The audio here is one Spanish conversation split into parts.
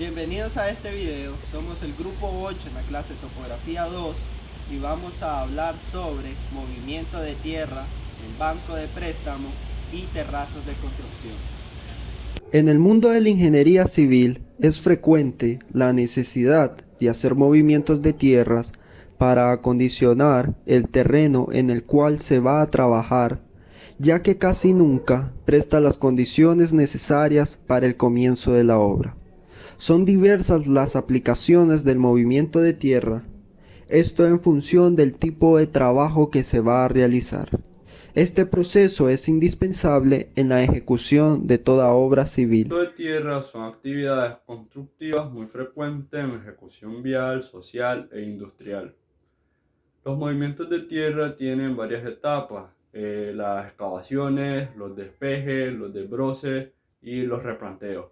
Bienvenidos a este video, somos el grupo 8 en la clase Topografía 2 y vamos a hablar sobre movimiento de tierra, el banco de préstamo y terrazas de construcción. En el mundo de la ingeniería civil es frecuente la necesidad de hacer movimientos de tierras para acondicionar el terreno en el cual se va a trabajar, ya que casi nunca presta las condiciones necesarias para el comienzo de la obra. Son diversas las aplicaciones del movimiento de tierra, esto en función del tipo de trabajo que se va a realizar. Este proceso es indispensable en la ejecución de toda obra civil. El movimiento de tierra son actividades constructivas muy frecuentes en la ejecución vial, social e industrial. Los movimientos de tierra tienen varias etapas, las excavaciones, los despejes, los desbroces y los replanteos.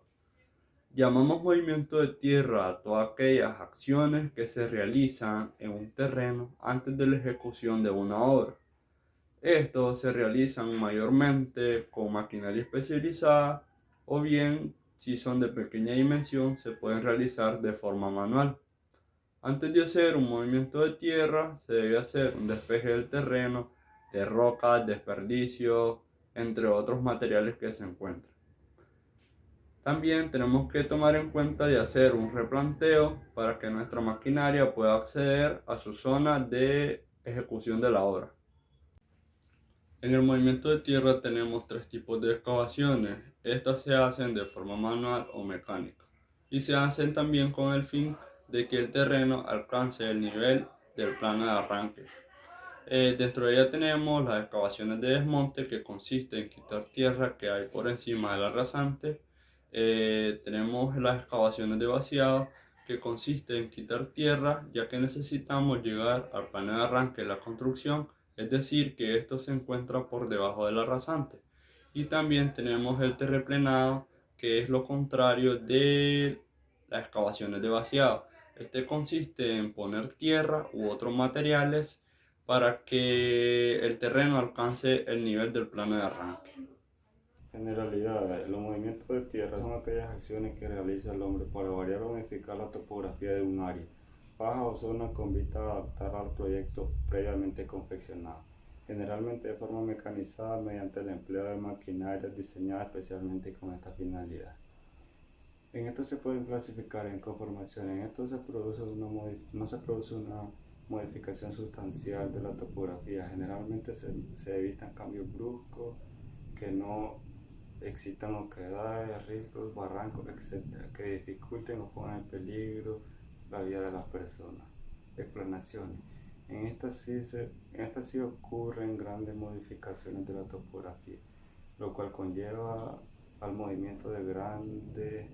Llamamos movimiento de tierra a todas aquellas acciones que se realizan en un terreno antes de la ejecución de una obra. Estos se realizan mayormente con maquinaria especializada o bien, si son de pequeña dimensión, se pueden realizar de forma manual. Antes de hacer un movimiento de tierra, se debe hacer un despeje del terreno de rocas, desperdicios, entre otros materiales que se encuentran. También tenemos que tomar en cuenta de hacer un replanteo para que nuestra maquinaria pueda acceder a su zona de ejecución de la obra. En el movimiento de tierra tenemos tres tipos de excavaciones. Estas se hacen de forma manual o mecánica y se hacen también con el fin de que el terreno alcance el nivel del plano de arranque. Dentro de ella tenemos las excavaciones de desmonte, que consiste en quitar tierra que hay por encima de la rasante. Tenemos las excavaciones de vaciado, que consiste en quitar tierra ya que necesitamos llegar al plano de arranque de la construcción, es decir, que esto se encuentra por debajo de la rasante. Y también tenemos el terraplenado, que es lo contrario de las excavaciones de vaciado. Este consiste en poner tierra u otros materiales para que el terreno alcance el nivel del plano de arranque. Generalidades. Los movimientos de tierra son aquellas acciones que realiza el hombre para variar o modificar la topografía de un área, faja o zona con vista a adaptar al proyecto previamente confeccionado, generalmente de forma mecanizada mediante el empleo de maquinaria diseñada especialmente con esta finalidad. En esto se pueden clasificar en conformaciones. En esto no se produce una modificación sustancial de la topografía. Generalmente se evitan cambios bruscos, que no existan oquedades, riscos, barrancos, etc., que dificulten o pongan en peligro la vida de las personas. Explanaciones. En estas sí ocurren grandes modificaciones de la topografía, lo cual conlleva al movimiento de grandes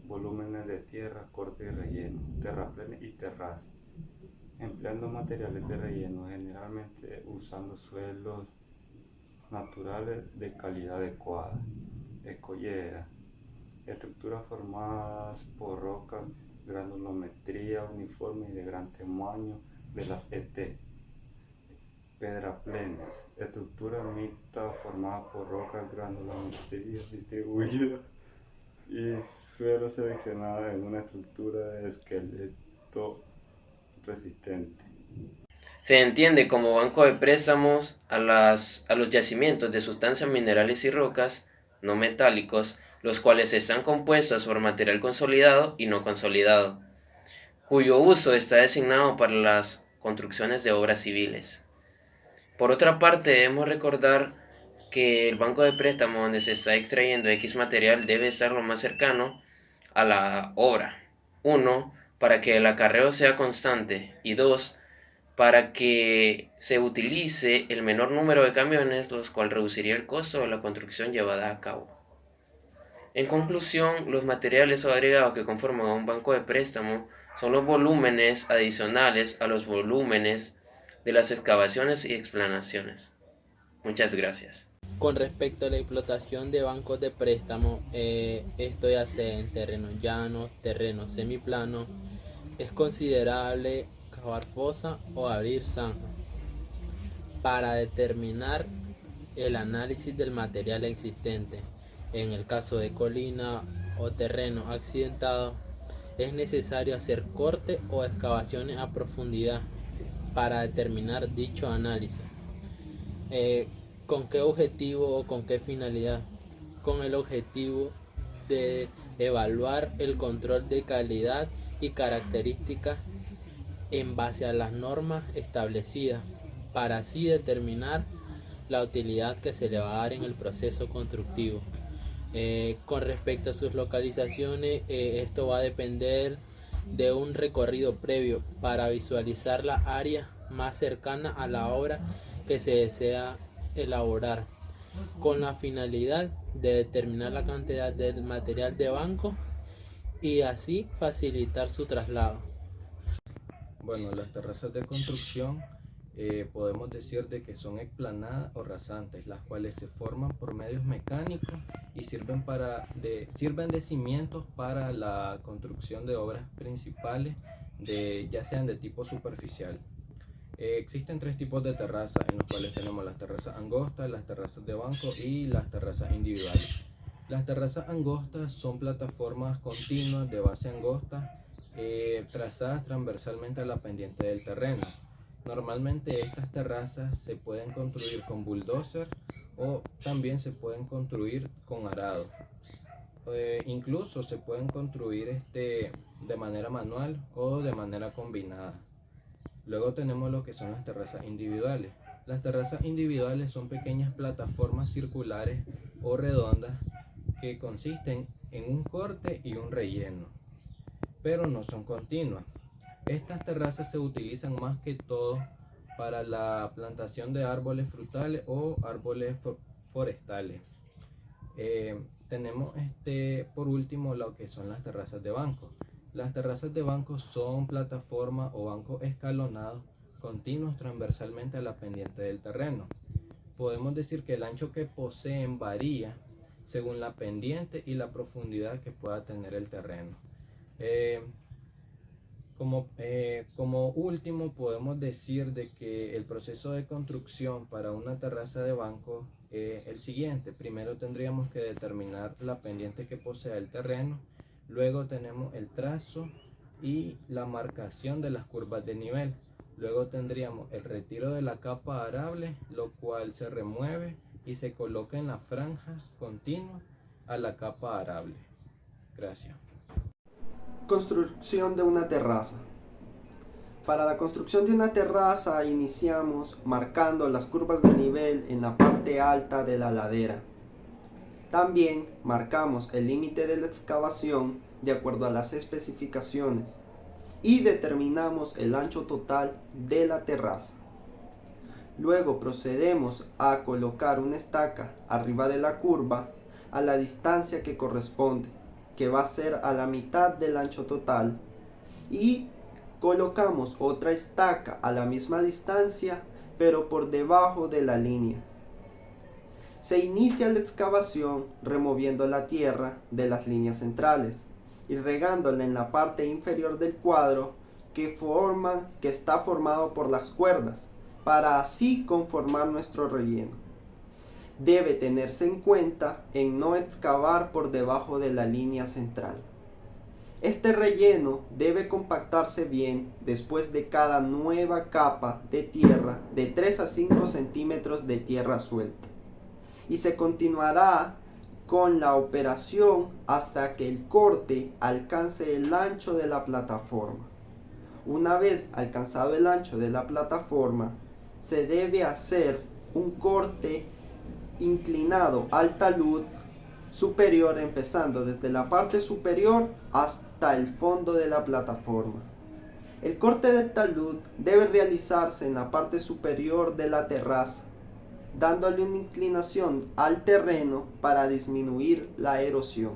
volúmenes de tierra, corte y relleno, terraplenes y terrazas, empleando materiales de relleno, generalmente usando suelos naturales de calidad adecuada. Escollera, estructuras formadas por rocas, granulometría uniforme y de gran tamaño de las ET. Pedraplenes, estructura mixta formada por rocas, granulometría distribuida y suelo seleccionado en una estructura de esqueleto resistente. Se entiende como banco de préstamos a los yacimientos de sustancias minerales y rocas no metálicos, los cuales están compuestos por material consolidado y no consolidado, cuyo uso está designado para las construcciones de obras civiles. Por otra parte, debemos recordar que el banco de préstamo donde se está extrayendo X material debe estar lo más cercano a la obra. 1. Para que el acarreo sea constante y 2. Para que se utilice el menor número de camiones, lo cual reduciría el costo de la construcción llevada a cabo. En conclusión, los materiales o agregados que conforman a un banco de préstamo son los volúmenes adicionales a los volúmenes de las excavaciones y explanaciones. Muchas gracias. Con respecto a la explotación de bancos de préstamo, esto ya sea en terrenos llanos, terrenos semiplanos, es considerable cavar fosa o abrir zanja para determinar el análisis del material existente. En el caso de colina o terreno accidentado, es necesario hacer corte o excavaciones a profundidad para determinar dicho análisis. ¿Con qué objetivo o con qué finalidad? Con el objetivo de evaluar el control de calidad y características en base a las normas establecidas, para así determinar la utilidad que se le va a dar en el proceso constructivo. Con respecto a sus localizaciones, esto va a depender de un recorrido previo para visualizar la área más cercana a la obra que se desea elaborar, con la finalidad de determinar la cantidad del material de banco y así facilitar su traslado. Bueno, las terrazas de construcción podemos decir de que son explanadas o rasantes, las cuales se forman por medios mecánicos y sirven de cimientos para la construcción de obras principales, ya sean de tipo superficial. Existen tres tipos de terrazas, en los cuales tenemos las terrazas angostas, las terrazas de banco y las terrazas individuales. Las terrazas angostas son plataformas continuas de base angosta trazadas transversalmente a la pendiente del terreno. Normalmente estas terrazas se pueden construir con bulldozer o también se pueden construir con arado. Incluso se pueden construir de manera manual o de manera combinada. Luego tenemos lo que son las terrazas individuales. Las terrazas individuales son pequeñas plataformas circulares o redondas que consisten en un corte y un relleno, pero no son continuas. Estas terrazas se utilizan más que todo para la plantación de árboles frutales o árboles forestales. Tenemos por último lo que son las terrazas de banco. Las terrazas de banco son plataformas o bancos escalonados continuos transversalmente a la pendiente del terreno. Podemos decir que el ancho que poseen varía según la pendiente y la profundidad que pueda tener el terreno. Como último, podemos decir de que el proceso de construcción para una terraza de banco es el siguiente. Primero tendríamos que determinar la pendiente que posee el terreno. Luego tenemos el trazo y la marcación de las curvas de nivel. Luego tendríamos el retiro de la capa arable, lo cual se remueve y se coloca en la franja continua a la capa arable. Gracias. Construcción de una terraza. Para la construcción de una terraza iniciamos marcando las curvas de nivel en la parte alta de la ladera. También marcamos el límite de la excavación de acuerdo a las especificaciones y determinamos el ancho total de la terraza. Luego procedemos a colocar una estaca arriba de la curva a la distancia que corresponde, que va a ser a la mitad del ancho total, y colocamos otra estaca a la misma distancia pero por debajo de la línea. Se inicia la excavación removiendo la tierra de las líneas centrales y regándola en la parte inferior del cuadro que está formado por las cuerdas, para así conformar nuestro relleno. Debe tenerse en cuenta en no excavar por debajo de la línea central. Este relleno debe compactarse bien después de cada nueva capa de tierra de 3 a 5 centímetros de tierra suelta, y se continuará con la operación hasta que el corte alcance el ancho de la plataforma. Una vez alcanzado el ancho de la plataforma, se debe hacer un corte inclinado al talud superior, empezando desde la parte superior hasta el fondo de la plataforma. El corte del talud debe realizarse en la parte superior de la terraza, dándole una inclinación al terreno para disminuir la erosión.